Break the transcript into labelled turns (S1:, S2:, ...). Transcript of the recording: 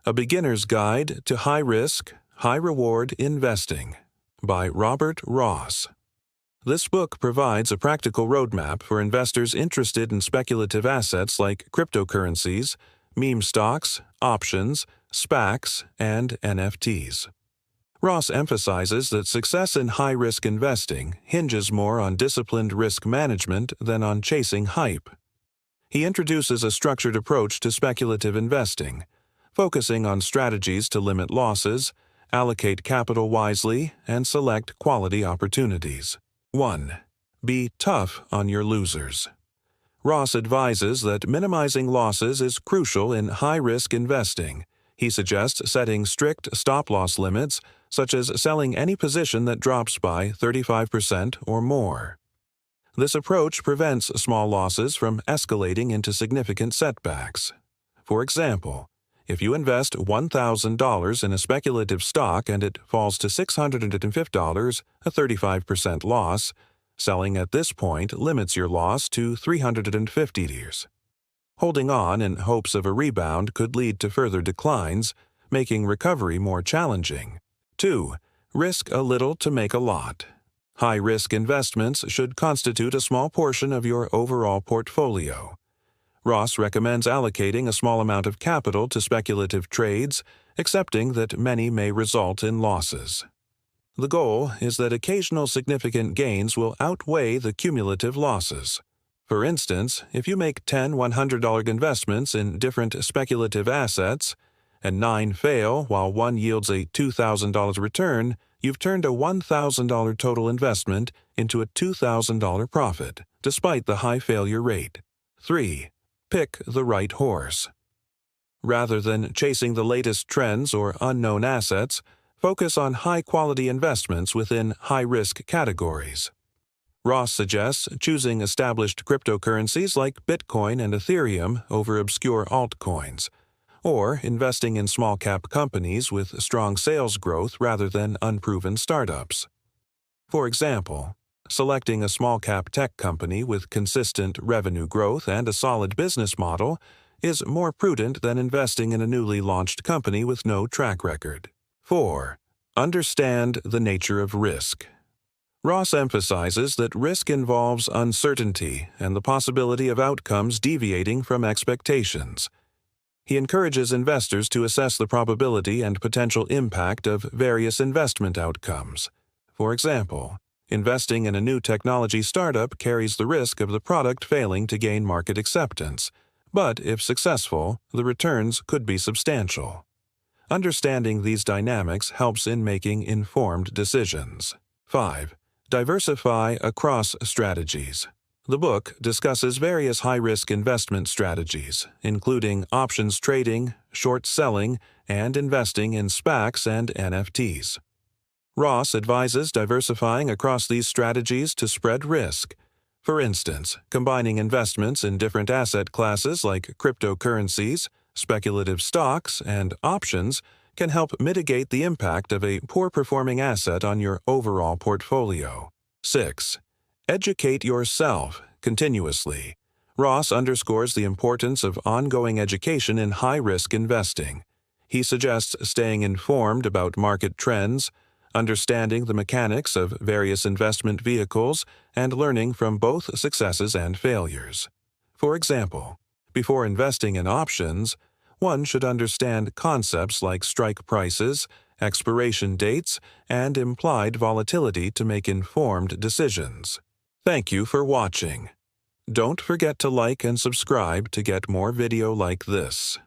S1: A Beginner's Guide to High-Risk, High-Reward Investing by Robert Ross. This book provides a practical roadmap for investors interested in speculative assets like cryptocurrencies, meme stocks, options, SPACs, and NFTs. Ross emphasizes that success in high-risk investing hinges more on disciplined risk management than on chasing hype. He introduces a structured approach to speculative investing, focusing on strategies to limit losses, allocate capital wisely, and select quality opportunities. 1. Be tough on your losers. Ross advises that minimizing losses is crucial in high-risk investing. He suggests setting strict stop-loss limits, such as selling any position that drops by 35% or more. This approach prevents small losses from escalating into significant setbacks. For example, if you invest $1,000 in a speculative stock and it falls to $650, a 35% loss, selling at this point limits your loss to $350. Holding on in hopes of a rebound could lead to further declines, making recovery more challenging. 2. Risk a little to make a lot. High-risk investments should constitute a small portion of your overall portfolio. Ross recommends allocating a small amount of capital to speculative trades, accepting that many may result in losses. The goal is that occasional significant gains will outweigh the cumulative losses. For instance, if you make 10 $100 investments in different speculative assets, and 9 fail while one yields a $2,000 return, you've turned a $1,000 total investment into a $2,000 profit, despite the high failure rate. 3. Pick the right horse. Rather than chasing the latest trends or unknown assets, focus on high-quality investments within high-risk categories. Ross suggests choosing established cryptocurrencies like Bitcoin and Ethereum over obscure altcoins, or investing in small-cap companies with strong sales growth rather than unproven startups. For example, selecting a small-cap tech company with consistent revenue growth and a solid business model is more prudent than investing in a newly launched company with no track record. 4. Understand the nature of risk. Ross emphasizes that risk involves uncertainty and the possibility of outcomes deviating from expectations. He encourages investors to assess the probability and potential impact of various investment outcomes. For example, investing in a new technology startup carries the risk of the product failing to gain market acceptance, but if successful, the returns could be substantial. Understanding these dynamics helps in making informed decisions. 5. Diversify across strategies. The book discusses various high-risk investment strategies, including options trading, short selling, and investing in SPACs and NFTs. Ross advises diversifying across these strategies to spread risk. For instance, combining investments in different asset classes like cryptocurrencies, speculative stocks, and options can help mitigate the impact of a poor-performing asset on your overall portfolio. 6. Educate yourself continuously. Ross underscores the importance of ongoing education in high-risk investing. He suggests staying informed about market trends, understanding the mechanics of various investment vehicles, and learning from both successes and failures. For example, before investing in options, one should understand concepts like strike prices, expiration dates, and implied volatility to make informed decisions. Thank you for watching. Don't forget to like and subscribe to get more video like this.